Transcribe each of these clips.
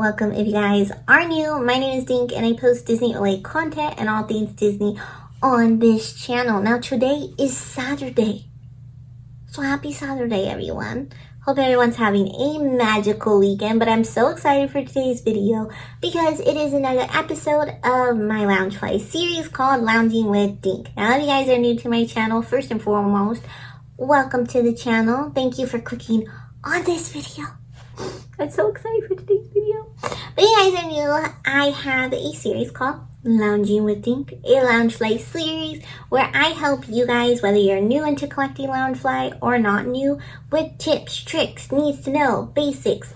welcome if you guys are new. My name is Dink and I post Disney related content and all things Disney on this channel. Now today is Saturday, so happy Saturday everyone. Hope everyone's having a magical weekend, but I'm so excited for today's video because it is another episode of my Loungefly series called Lounging with Dink. Now if you guys are new to my channel, first and foremost, welcome to the channel. Thank you for clicking on this video. I'm so excited for today's video. But you guys are new, I have a series called Lounging with Dink, a Loungefly series where I help you guys, whether you're new into collecting Loungefly or not new, with tips, tricks, needs to know, basics,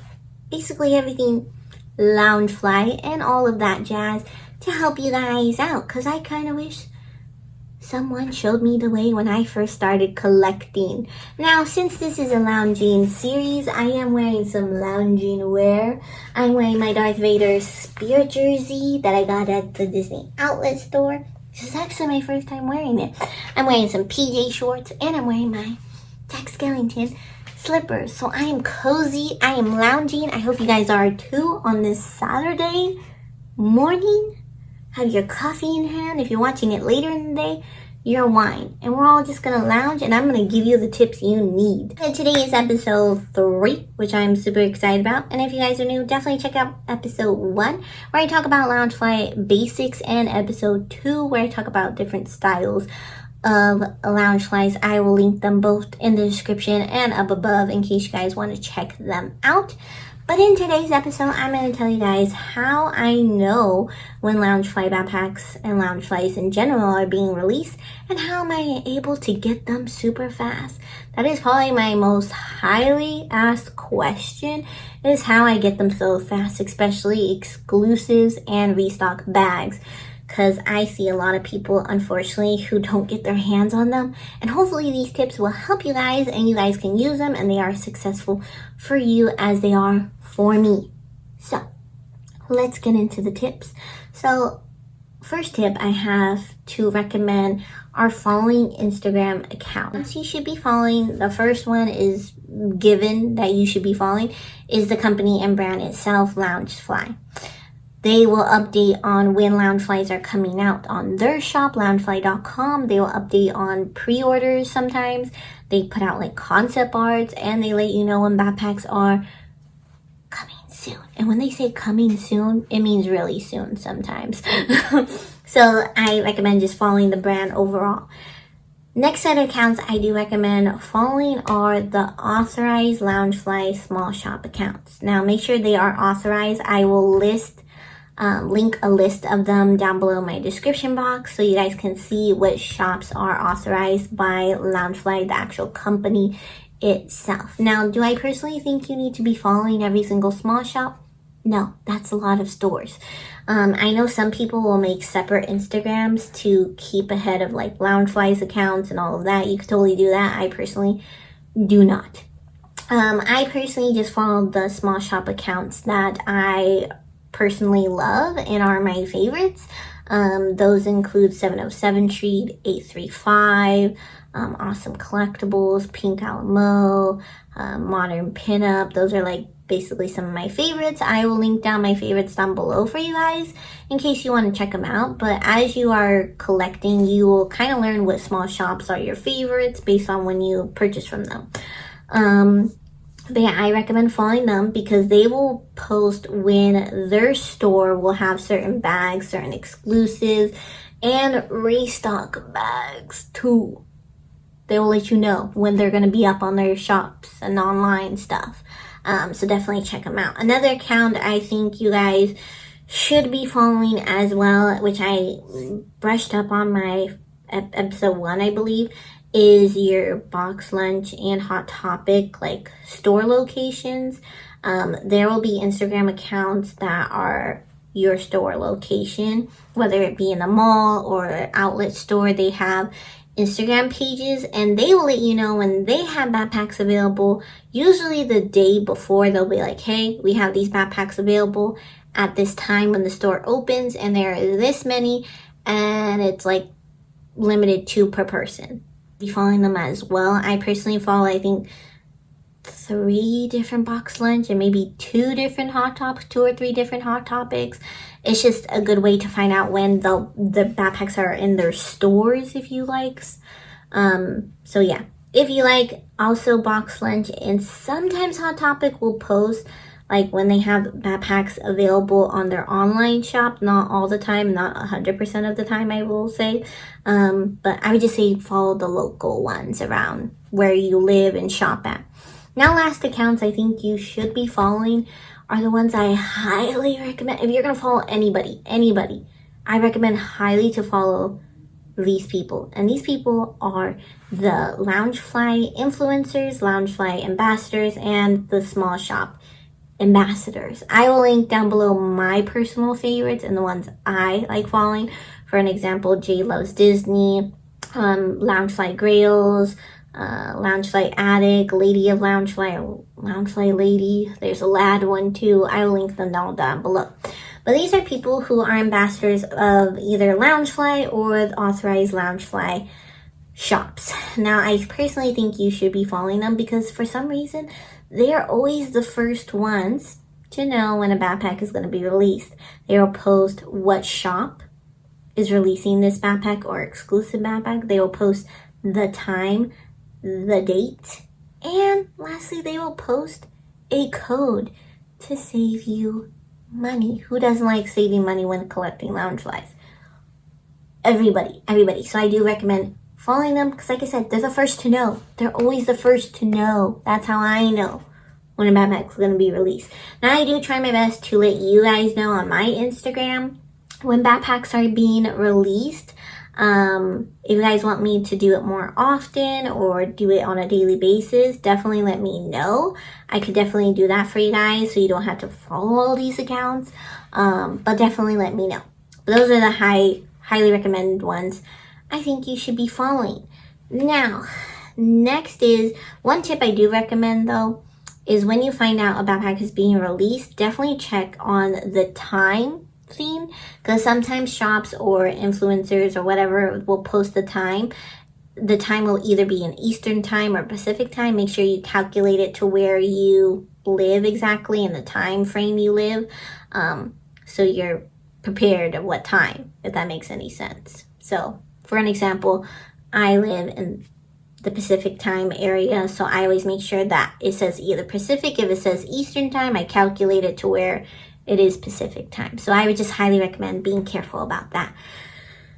basically everything Loungefly and all of that jazz to help you guys out. Because I kind of wish someone showed me the way when I first started collecting. Now, since this is a lounging series, I am wearing some lounging wear. I'm wearing my Darth Vader spirit jersey that I got at the Disney outlet store. This is actually my first time wearing it. I'm wearing some PJ shorts and I'm wearing my Jack Skellington slippers. So I am cozy, I am lounging. I hope you guys are too on this Saturday morning. Have your coffee in hand. If you're watching it later in the day, your wine. And we're all just going to lounge and I'm going to give you the tips you need. And today is episode 3, which I'm super excited about. And if you guys are new, definitely check out episode 1, where I talk about Loungefly basics, and episode 2, where I talk about different styles of Loungeflies. I will link them both in the description and up above in case you guys want to check them out. But in today's episode, I'm going to tell you guys how I know when Loungefly backpacks and Loungeflies in general are being released, and how am I able to get them super fast. That is probably my most highly asked question, is how I get them so fast, especially exclusives and restock bags. Because I see a lot of people, unfortunately, who don't get their hands on them. And hopefully these tips will help you guys and you guys can use them and they are successful for you as they are for me. So let's get into the tips. So first tip I have to recommend are following Instagram accounts. You should be following. The first one is given that you should be following is the company and brand itself, Loungefly. They will update on when Loungeflies are coming out on their shop, loungefly.com. They will update on pre-orders sometimes. They put out like concept arts and they let you know when backpacks are coming soon. And when they say coming soon, it means really soon sometimes. So I recommend just following the brand overall. Next set of accounts I do recommend following are the authorized Loungefly small shop accounts. Now make sure they are authorized. I will link a list of them down below my description box so you guys can see which shops are authorized by Loungefly, the actual company itself. Now, do I personally think you need to be following every single small shop? No, that's a lot of stores. I know some people will make separate Instagrams to keep ahead of like Loungefly's accounts and all of that. You could totally do that. I personally do not. I personally just follow the small shop accounts that I personally love and are my favorites. Those include 707 Treat, 835, Awesome Collectibles, Pink Alamo, Modern Pinup. Those are like basically some of my favorites. I will link down my favorites down below for you guys in case you want to check them out. But as you are collecting, you will kind of learn what small shops are your favorites based on when you purchase from them. But yeah, I recommend following them because they will post when their store will have certain bags, certain exclusives, and restock bags too. They will let you know when they're going to be up on their shops and online stuff. So definitely check them out. Another account I think you guys should be following as well, which I brushed up on my episode 1, I believe, is your BOXLUNCH and Hot Topic like store locations. There will be Instagram accounts that are your store location, whether it be in a mall or outlet store. They have Instagram pages and they will let you know when they have backpacks available. Usually the day before, they'll be like, hey, we have these backpacks available at this time when the store opens and there is this many, and it's like limited 2 per person. Be following them as well. I personally follow, I think, 3 different box lunch and maybe 2 different hot topics, 2 or 3 different hot topics. It's just a good way to find out when the backpacks are in their stores, if you like. So yeah, if you like, also Box Lunch and sometimes Hot Topic will post like when they have backpacks available on their online shop. Not all the time, not 100% of the time, I will say. But I would just say follow the local ones around where you live and shop at. Now, last accounts I think you should be following are the ones I highly recommend. If you're going to follow anybody, I recommend highly to follow these people. And these people are the Loungefly influencers, Loungefly ambassadors, and the small shop ambassadors. I will link down below my personal favorites and the ones I like following. For an example, Jade Loves Disney, Loungefly Grails, Loungefly Addict, Lady of Loungefly, Loungefly Lady. There's a lad one too. I will link them all down below. But these are people who are ambassadors of either Loungefly or the authorized Loungefly shops. Now, I personally think you should be following them because for some reason, they are always the first ones to know when a backpack is going to be released. They will post what shop is releasing this backpack or exclusive backpack. They will post the time, the date, and lastly, they will post a code to save you money. Who doesn't like saving money when collecting Loungeflies? Everybody. So I do recommend following them because, like I said, they're the first to know. They're always the first to know. That's how I know when a backpack is going to be released. Now, I do try my best to let you guys know on my Instagram when backpacks are being released. If you guys want me to do it more often or do it on a daily basis, definitely let me know. I could definitely do that for you guys so you don't have to follow all these accounts. But definitely let me know. But those are the highly recommended ones I think you should be following. Now, next is one tip I do recommend though, is when you find out a backpack is being released, definitely check on the time theme, because sometimes shops or influencers or whatever will post the time. The time will either be in Eastern time or Pacific time. Make sure you calculate it to where you live exactly and the time frame you live, so you're prepared at what time, if that makes any sense. So for an example, I live in the Pacific time area, so I always make sure that it says either Pacific. If it says Eastern time, I calculate it to where it is Pacific time. So I would just highly recommend being careful about that.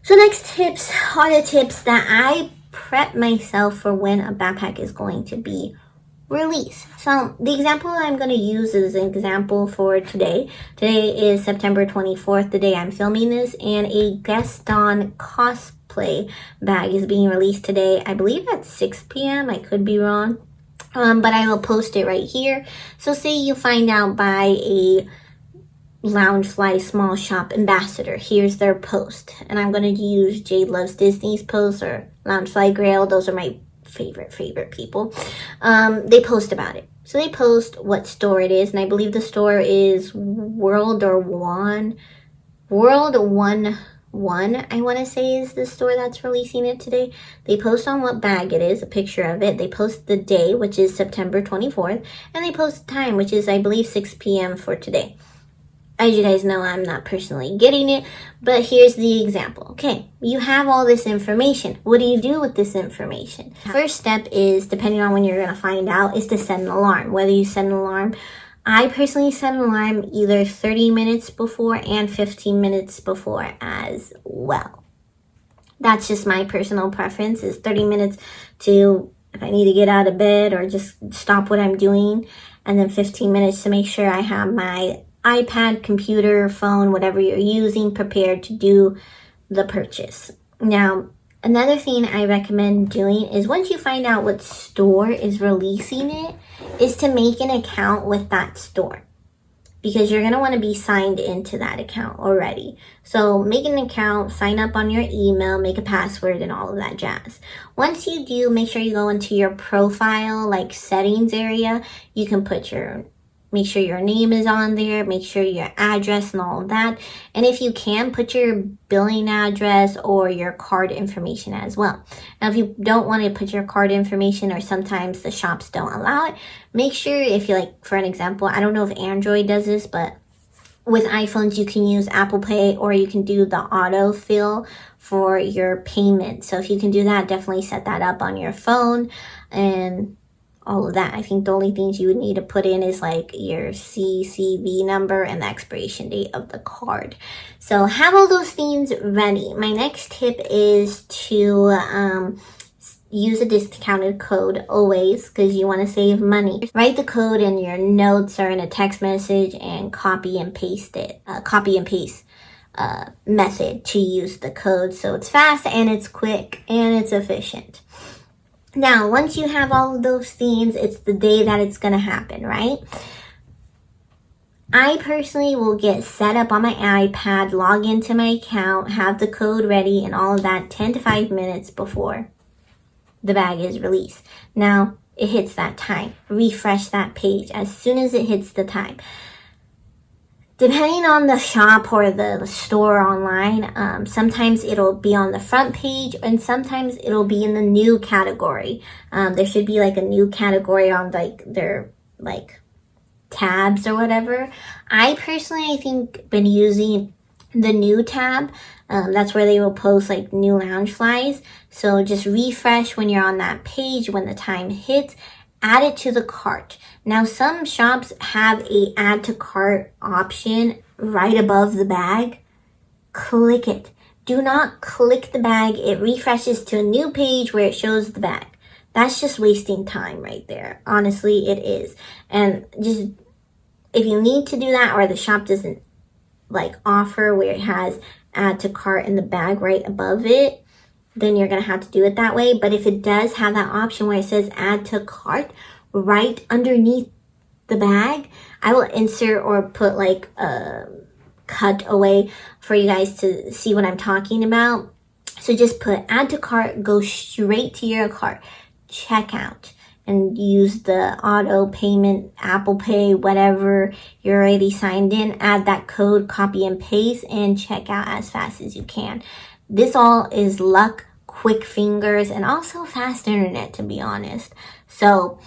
So next tips are the tips that I prep myself for when a backpack is going to be released. So the example I'm going to use is an example for today. Today is September 24th, the day I'm filming this, and a Gaston cosplay bag is being released today. I believe at 6 p.m. I could be wrong, but I will post it right here. So say you find out by a Loungefly small shop ambassador. Here's their post, and I'm going to use Jade Loves Disney's post or Loungefly Grail. Those are my favorite people. They post about it. So they post what store it is, and I believe the store is World One, I want to say is the store that's releasing it today. They post on what bag it is, a picture of it. They post the day, which is September 24th, and they post the time, which is, I believe, 6 p.m. for today. As you guys know, I'm not personally getting it, but here's the example. Okay, you have all this information. What do you do with this information? First step is, depending on when you're going to find out, is to set an alarm. Whether you set an alarm, I personally set an alarm either 30 minutes before and 15 minutes before as well. That's just my personal preference, is 30 minutes to, if I need to get out of bed or just stop what I'm doing, and then 15 minutes to make sure I have my iPad, computer, phone, whatever you're using, prepared to do the purchase. Now, another thing I recommend doing is once you find out what store is releasing it, is to make an account with that store, because you're going to want to be signed into that account already. So make an account, sign up on your email, make a password, and all of that jazz. Once you do, make sure you go into your profile, like settings area. You can put your Make sure your name is on there. Make sure your address and all of that. And if you can, put your billing address or your card information as well. Now, if you don't want to put your card information, or sometimes the shops don't allow it, make sure, if you like, for an example, I don't know if Android does this, but with iPhones, you can use Apple Pay, or you can do the autofill for your payment. So if you can do that, definitely set that up on your phone and all of that. I think the only things you would need to put in is like your CCV number and the expiration date of the card. So have all those things ready. My next tip is to use a discounted code always, because you want to save money. Write the code in your notes or in a text message and copy and paste it. Method to use the code, so it's fast and it's quick and it's efficient. Now, once you have all of those things, it's the day that it's going to happen, right? I personally will get set up on my iPad, log into my account, have the code ready and all of that 10 to 5 minutes before the bag is released. Now, it hits that time. Refresh that page as soon as it hits the time. Depending on the shop or the store online, sometimes it'll be on the front page and sometimes it'll be in the new category. There should be like a new category on like their like tabs or whatever. I think been using the new tab. That's where they will post like new Loungeflies. So just refresh when you're on that page. When the time hits, add it to the cart. Now, some shops have a add to cart option right above the bag. Click it. Do not click the bag. It refreshes to a new page where it shows the bag. That's just wasting time right there. Honestly, it is. And just, if you need to do that, or the shop doesn't like offer where it has add to cart in the bag right above it, then you're going to have to do it that way. But if it does have that option where it says add to cart right underneath the bag, I will insert or put like a cut away for you guys to see what I'm talking about. So just put add to cart, go straight to your cart, checkout, and use the auto payment, Apple Pay, whatever you're already signed in. Add that code, copy and paste, and check out as fast as you can. This all is luck, quick fingers, and also fast internet, to be honest. So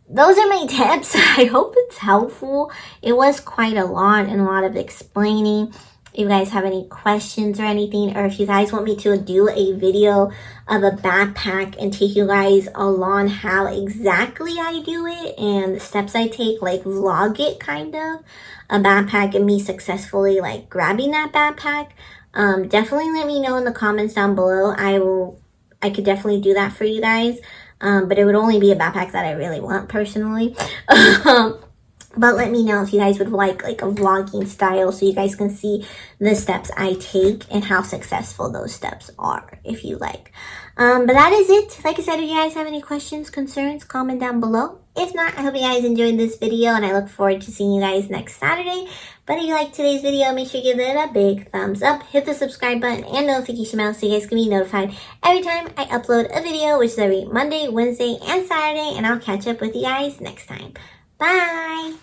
those are my tips. I hope it's helpful. It was quite a lot and a lot of explaining. If you guys have any questions or anything, or if you guys want me to do a video of a backpack and take you guys along how exactly I do it and the steps I take, like vlog it kind of, a backpack and me successfully like grabbing that backpack, definitely let me know in the comments down below. I could definitely do that for you guys, but it would only be a backpack that I really want personally. But let me know if you guys would like a vlogging style so you guys can see the steps I take and how successful those steps are, if you like. But that is it. Like I said, if you guys have any questions, concerns, comment down below. If not, I hope you guys enjoyed this video and I look forward to seeing you guys next Saturday. But if you liked today's video, make sure you give it a big thumbs up, hit the subscribe button and notification bell so you guys can be notified every time I upload a video, which is every Monday, Wednesday, and Saturday. And I'll catch up with you guys next time. Bye!